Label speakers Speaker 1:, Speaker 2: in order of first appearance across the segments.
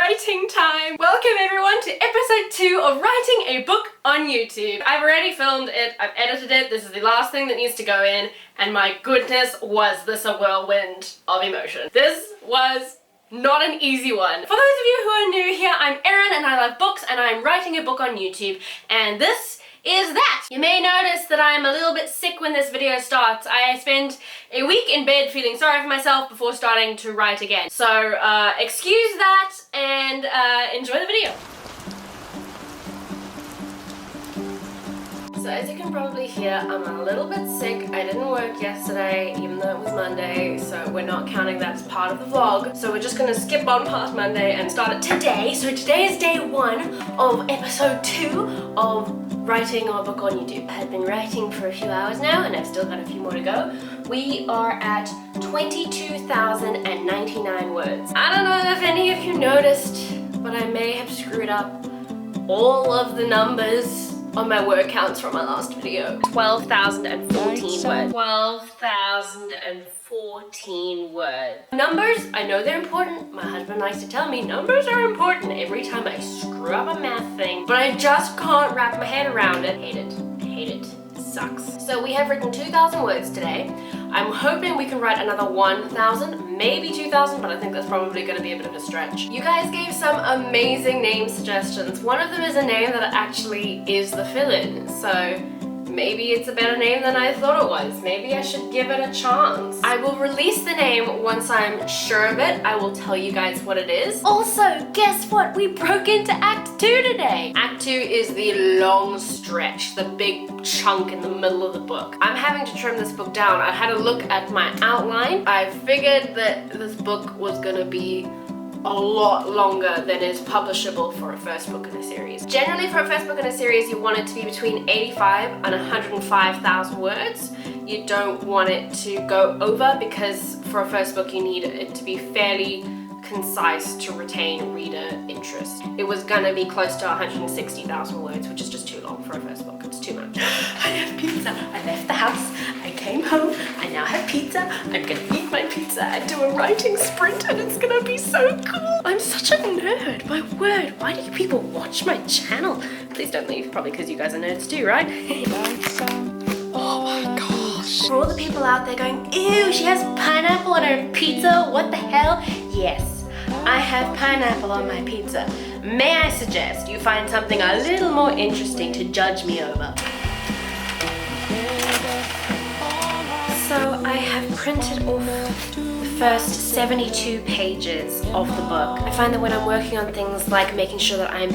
Speaker 1: writing time! Welcome everyone to episode 2 of writing a book on YouTube. I've already filmed it, I've edited it, this is the last thing that needs to go in, and my goodness was this a whirlwind of emotion. This was not an easy one. For those of you who are new here, I'm Erin and I love books and I'm writing a book on YouTube, and this is that. You may notice that I'm a little bit sick when this video starts. I spent a week in bed feeling sorry for myself before starting to write again. So excuse that and enjoy the video. So as you can probably hear, I'm a little bit sick. I didn't work yesterday, even though it was Monday, so we're not counting that as part of the vlog. So we're just gonna skip on past Monday and start it today. So today is day 1 of episode 2 of writing our book on YouTube. I had been writing for a few hours now, and I've still got a few more to go. We are at 22,099 words. I don't know if any of you noticed, but I may have screwed up all of the numbers on my word counts from my last video. 12,014 words. 12,014 words. Numbers, I know they're important. My husband likes to tell me numbers are important every time I screw up a math thing, but I just can't wrap my head around it. Hate it. Hate it. Sucks. So we have written 2,000 words today. I'm hoping we can write another 1,000, maybe 2,000, but I think that's probably going to be a bit of a stretch. You guys gave some amazing name suggestions. One of them is a name that actually is the fill-in, so maybe it's a better name than I thought it was. Maybe I should give it a chance. I will release the name once I'm sure of it. I will tell you guys what it is. Also, guess what? We broke into Act 2 today. Act 2 is the long stretch, the big chunk in the middle of the book. I'm having to trim this book down. I had a look at my outline. I figured that this book was gonna be a lot longer than is publishable for a first book in a series. Generally for a first book in a series, you want it to be between 85 and 105,000 words. You don't want it to go over, because for a first book you need it to be fairly concise to retain reader interest. It was gonna be close to 160,000 words, which is just too long for a first book. It's too much. I have pizza. I left the house. I came home. I now have pizza. I'm gonna eat my pizza and do a writing sprint, and it's gonna be so cool. I'm such a nerd. My word. Why do you people watch my channel? Please don't leave. Probably because you guys are nerds too, right? Oh my gosh. For all the people out there going, ew, she has pineapple on her pizza. What the hell? Yes. I have pineapple on my pizza. May I suggest you find something a little more interesting to judge me over? So I have printed off the first 72 pages of the book. I find that when I'm working on things like making sure that I'm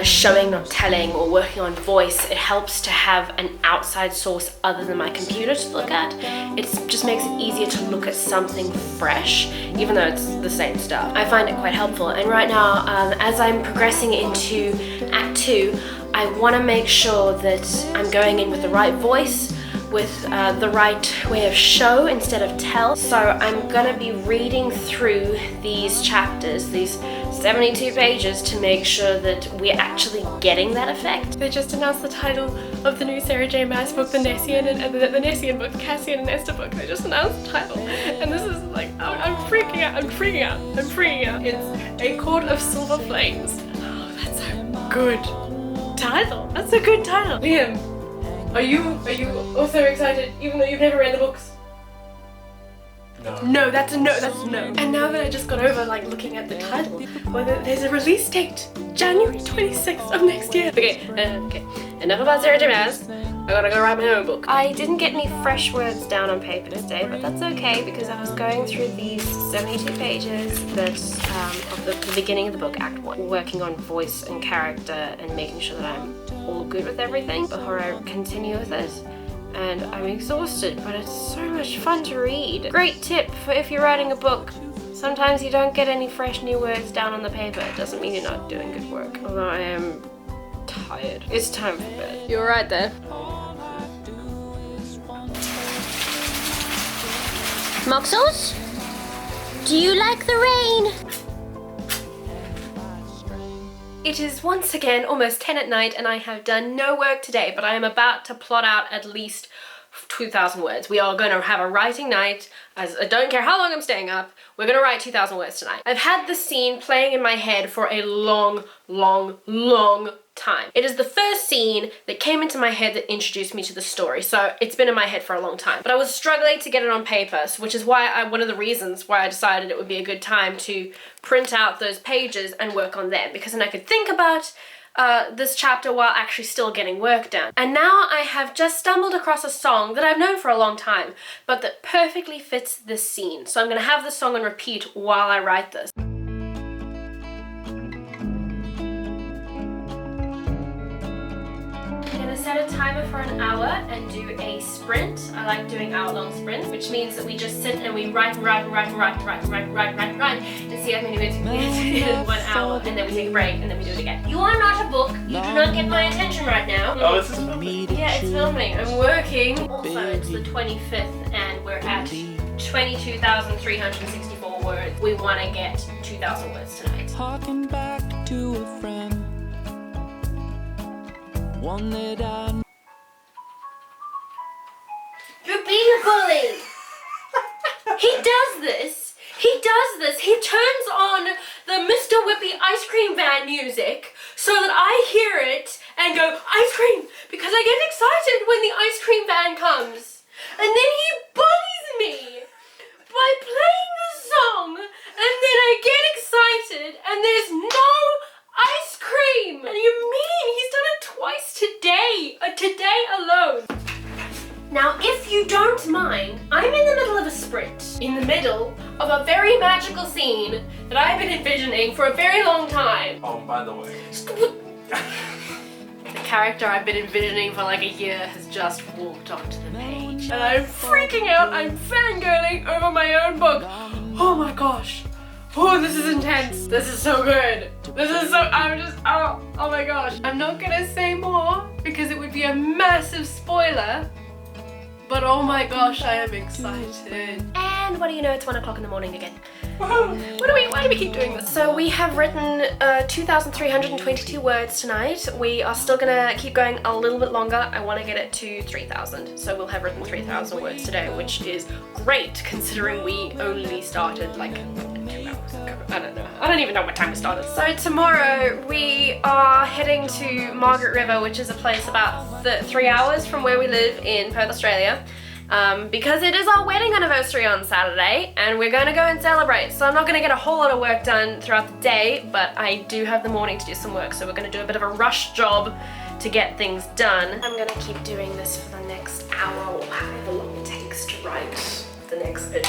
Speaker 1: showing, not telling, or working on voice, it helps to have an outside source other than my computer to look at. It just makes it easier to look at something fresh, even though it's the same stuff. I find it quite helpful, and right now, as I'm progressing into Act 2, I want to make sure that I'm going in with the right voice, with the right way of show instead of tell. So I'm gonna be reading through these chapters, these 72 pages, to make sure that we're actually getting that effect. They just announced the title of the new Sarah J Maas book, the Nessian and the Nessian book, the Cassian and Esther book. They just announced the title, and this is like, I'm freaking out, I'm freaking out, I'm freaking out. It's A Court of Silver Flames. Oh, that's a good title. That's a good title. Liam, are you also excited, even though you've never read the books?
Speaker 2: No.
Speaker 1: No, that's a no, that's a no. And now that I just got over like looking at the title, well, there's a release date, January 26th of next year. Okay, enough about Sarah J Maas. I gotta go write my own book. I didn't get any fresh words down on paper today, but that's okay, because I was going through these 72 pages that of the beginning of the book, Act 1, working on voice and character and making sure that I'm all good with everything before I continue with it. And I'm exhausted, but it's so much fun to read. Great tip for if you're writing a book. Sometimes you don't get any fresh new words down on the paper. It doesn't mean you're not doing good work. Although I am tired. It's time for bed. You're right there.
Speaker 3: Moxels? Do you like the rain?
Speaker 1: It is once again almost 10 at night and I have done no work today, but I am about to plot out at least 2,000 words. We are going to have a writing night. As I don't care how long I'm staying up, we're going to write 2,000 words tonight. I've had this scene playing in my head for a long time. It is the first scene that came into my head that introduced me to the story, so it's been in my head for a long time. But I was struggling to get it on paper, which is why one of the reasons why I decided it would be a good time to print out those pages and work on them, because then I could think about this chapter while actually still getting work done. And now I have just stumbled across a song that I've known for a long time, but that perfectly fits this scene. So I'm gonna have this song on repeat while I write this. I'm gonna set a timer for an hour and do a sprint. I like doing hour-long sprints, which means that we just sit and we write and see how many minutes we get in 1 hour, and then we take a break, and then we do it again. You are not a book. You do not get my attention right now.
Speaker 2: Oh, this is filming.
Speaker 1: Yeah, it's filming. I'm working. Also, it's the 25th, and we're at 22,364 words. We want to get 2,000 words tonight.
Speaker 4: Harking back to a friend. One that I...
Speaker 1: You're being a bully! He does this! He does this! He turns on the Mr. Whippy ice cream van music so that I hear it and go, ice cream! Because I get excited when the ice cream van comes. And then he bullies me by playing the song, and then I get excited and there's no ice cream! What do you mean? He's done it twice today! Today alone! Now, if you don't mind, I'm in the middle of a sprint. In the middle of a very magical scene that I've been envisioning for a very long time.
Speaker 2: Oh, by the way.
Speaker 1: The character I've been envisioning for like a year has just walked onto the page. And I'm freaking out, I'm fangirling over my own book. Oh my gosh. Oh, this is intense. This is so good. This is so, oh my gosh. I'm not gonna say more because it would be a massive spoiler. But oh my gosh, I am excited. And what do you know, it's 1 o'clock in the morning again. Why do we keep doing this? So we have written 2,322 words tonight. We are still gonna keep going a little bit longer. I wanna get it to 3,000. So we'll have written 3,000 words today, which is great considering we only started like 2 hours ago. I don't know. I don't even know what time we started. So tomorrow we are heading to Margaret River, which is a place about 3 hours from where we live in Perth, Australia. Because it is our wedding anniversary on Saturday and we're going to go and celebrate. So I'm not going to get a whole lot of work done throughout the day, but I do have the morning to do some work. So we're going to do a bit of a rush job to get things done. I'm going to keep doing this for the next hour or however long it takes to write the next bit,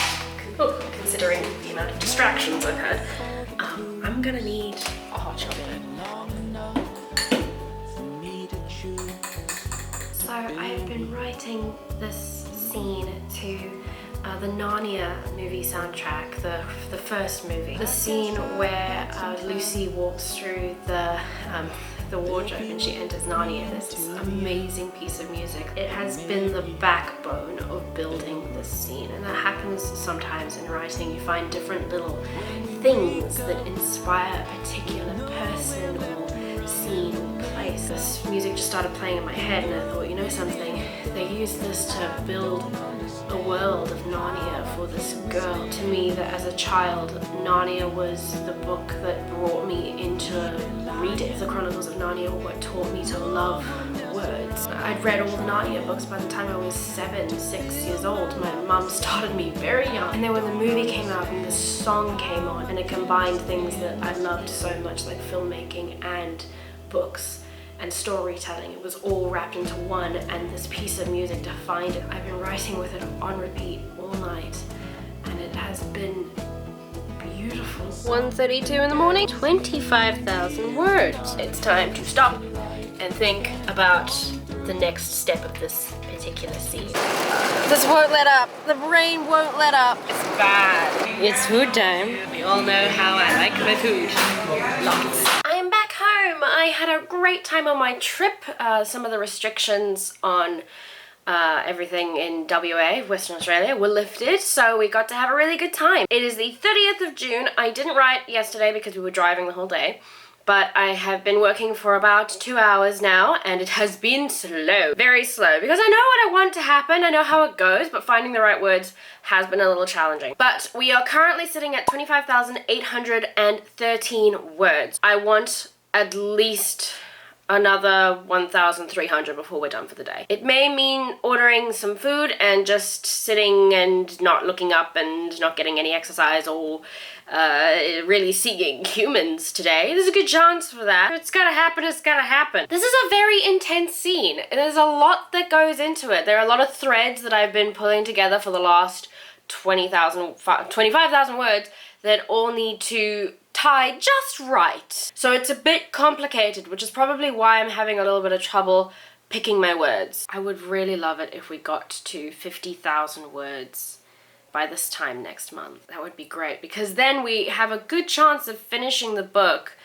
Speaker 1: considering the amount of distractions I've had. I'm going to need a hot chocolate. So I've been writing this scene to the Narnia movie soundtrack, the first movie. The scene where Lucy walks through the wardrobe and she enters Narnia. There's this amazing piece of music. It has been the backbone of building this scene, and that happens sometimes in writing. You find different little things that inspire a particular person or scene or place. This music just started playing in my head and I thought, you know something, they used this to build a world of Narnia for this girl. To me, that as a child, Narnia was the book that brought me into reading. The Chronicles of Narnia were what taught me to love words. I'd read all the Narnia books by the time I was 6 years old. My mum started me very young. And then when the movie came out and the song came on, and it combined things that I loved so much, like filmmaking and books and storytelling. It was all wrapped into one, and this piece of music defined it. I've been writing with it on repeat all night, and it has been beautiful. 1:32 in the morning, 25,000 words. It's time to stop and think about the next step of this particular scene. This won't let up. The brain won't let up. It's bad. It's food time. We all know how I like my food. Lots. I'm back home. I had a great time on my trip. Some of the restrictions on everything in WA, Western Australia, were lifted, so we got to have a really good time. It is the 30th of June. I didn't write yesterday because we were driving the whole day, but I have been working for about 2 hours now, and it has been slow, very slow, because I know what I want to happen, I know how it goes, but finding the right words has been a little challenging. But we are currently sitting at 25,813 words. I want at least another 1,300 before we're done for the day. It may mean ordering some food and just sitting and not looking up and not getting any exercise or really seeing humans today. There's a good chance for that. If it's gotta happen, it's gotta happen. This is a very intense scene. There's a lot that goes into it. There are a lot of threads that I've been pulling together for the last 25,000 words that all need to tie just right. So it's a bit complicated, which is probably why I'm having a little bit of trouble picking my words. I would really love it if we got to 50,000 words by this time next month. That would be great, because then we have a good chance of finishing the book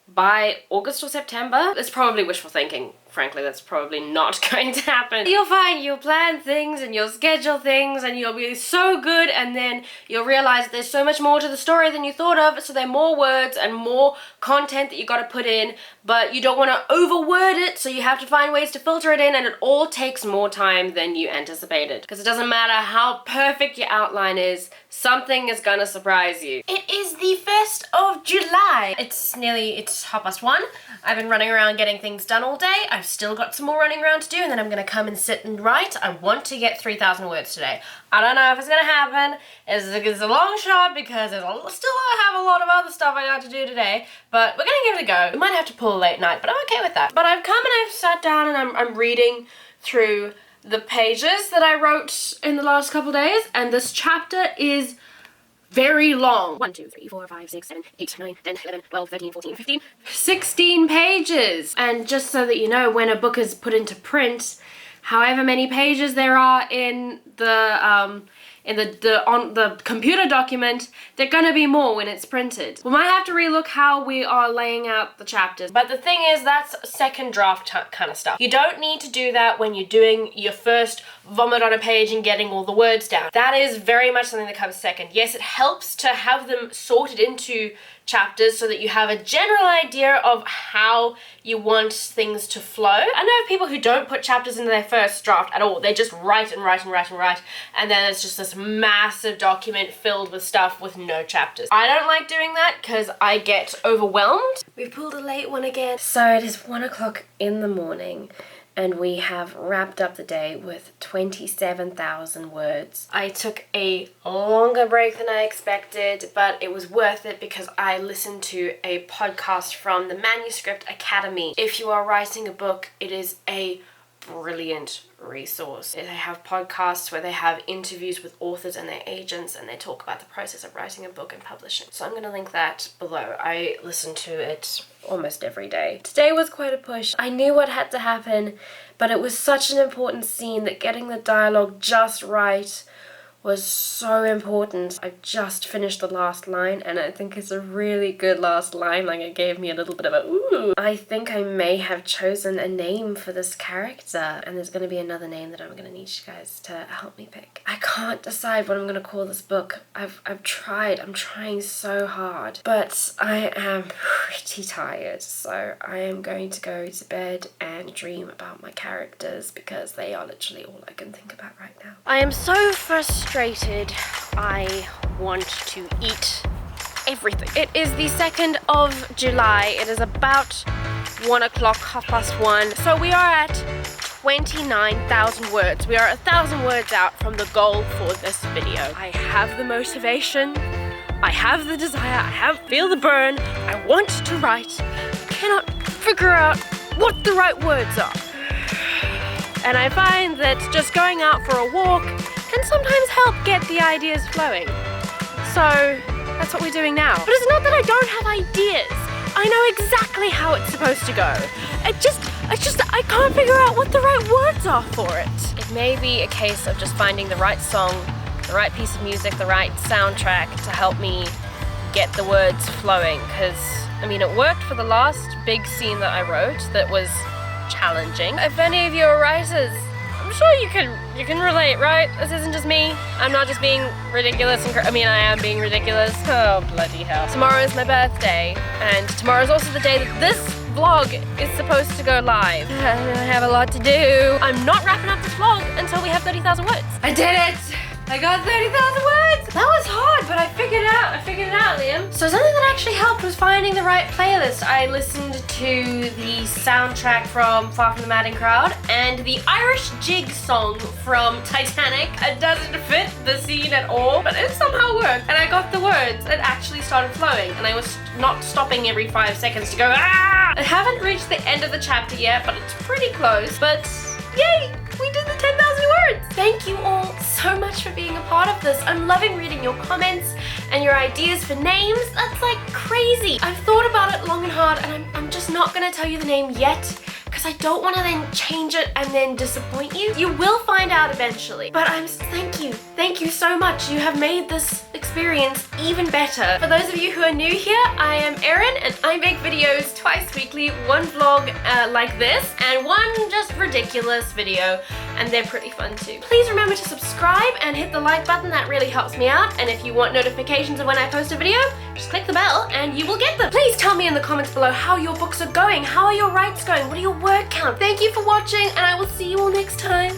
Speaker 1: by August or September. It's probably wishful thinking. Frankly, that's probably not going to happen. You'll find you'll plan things and you'll schedule things and you'll be so good, and then you'll realize there's so much more to the story than you thought of, so there are more words and more content that you got to put in, but you don't want to overword it, so you have to find ways to filter it in, and it all takes more time than you anticipated. Because it doesn't matter how perfect your outline is, something is gonna surprise you. It is the 1st of July. It's 1:30. I've been running around getting things done all day. I've still got some more running around to do, and then I'm gonna come and sit and write. I want to get 3,000 words today. I don't know if it's gonna happen. It's a long shot because I have a lot of other stuff I got to do today, but we're gonna give it a go. We might have to pull a late night, but I'm okay with that. But I've come and I've sat down and I'm reading through the pages that I wrote in the last couple days, and this chapter is very long. 1, 2, 3, 4, 5, 6, 7, 8, 9, 10, 11, 12, 13, 14, 15, 16 pages. And just so that you know, when a book is put into print, however many pages there are in the computer document, they're gonna be more when it's printed. We might have to relook how we are laying out the chapters, but the thing is, that's second draft kind of stuff. You don't need to do that when you're doing your first vomit on a page and getting all the words down. That is very much something that comes second. Yes, it helps to have them sorted into chapters so that you have a general idea of how you want things to flow. I know of people who don't put chapters into their first draft at all. They just write and write and write and write, and then it's just this massive document filled with stuff with no chapters. I don't like doing that because I get overwhelmed. We've pulled a late one again. So it is 1 o'clock in the morning, and we have wrapped up the day with 27,000 words. I took a longer break than I expected, but it was worth it because I listened to a podcast from the Manuscript Academy. If you are writing a book, it is a brilliant resource. They have podcasts where they have interviews with authors and their agents, and they talk about the process of writing a book and publishing. So I'm going to link that below. I listen to it almost every day. Today was quite a push. I knew what had to happen, but it was such an important scene that getting the dialogue just right was so important. I just finished the last line, and I think it's a really good last line. Like, it gave me a little bit of a ooh. I think I may have chosen a name for this character, and there's gonna be another name that I'm gonna need you guys to help me pick. I can't decide what I'm gonna call this book. I've tried. I'm trying so hard, but I am pretty tired, so I am going to go to bed and dream about my characters because they are literally all I can think about right now. I am so frustrated. I want to eat everything. It is the 2nd of July. It is about 1 o'clock, 1:30. So we are at 29,000 words. We are 1,000 words out from the goal for this video. I have the motivation. I have the desire. Feel the burn. I want to write. Cannot figure out what the right words are. And I find that just going out for a walk can sometimes help get the ideas flowing. So that's what we're doing now. But it's not that I don't have ideas. I know exactly how it's supposed to go. I can't figure out what the right words are for it. It may be a case of just finding the right song, the right piece of music, the right soundtrack to help me get the words flowing. Because, I mean, it worked for the last big scene that I wrote that was challenging. If any of you are writers, I'm sure you can relate, right? This isn't just me. I'm not just being ridiculous I am being ridiculous. Oh, bloody hell. Tomorrow is my birthday, And tomorrow's also the day that this vlog is supposed to go live. I have a lot to do. I'm not wrapping up this vlog until we have 30,000 words. I did it! I got 30,000 words! That was hard, but I figured it out. Liam. So something that actually helped was finding the right playlist. I listened to the soundtrack from Far From the Madding Crowd and the Irish Jig song from Titanic. It doesn't fit the scene at all, but it somehow worked. And I got the words. It actually started flowing, and I was not stopping every 5 seconds to go, ah! I haven't reached the end of the chapter yet, but it's pretty close. But yay! We did the 10,000 words! Thank you all so much for being a part of this. I'm loving reading your comments and your ideas for names. That's like crazy. I've thought about it long and hard, and I'm just not gonna tell you the name yet because I don't want to then change it and then disappoint you. You will find out eventually. But thank you. Thank you so much. You have made this experience even better. For those of you who are new here, I am Erin and I make videos twice weekly, one vlog like this and one just ridiculous video, and they're pretty fun too. Please remember to subscribe and hit the like button. That really helps me out. And if you want notifications of when I post a video, just click the bell and you will get them. Please tell me in the comments below how your books are going. How are your writes going? What are your word count? Thank you for watching, and I will see you all next time.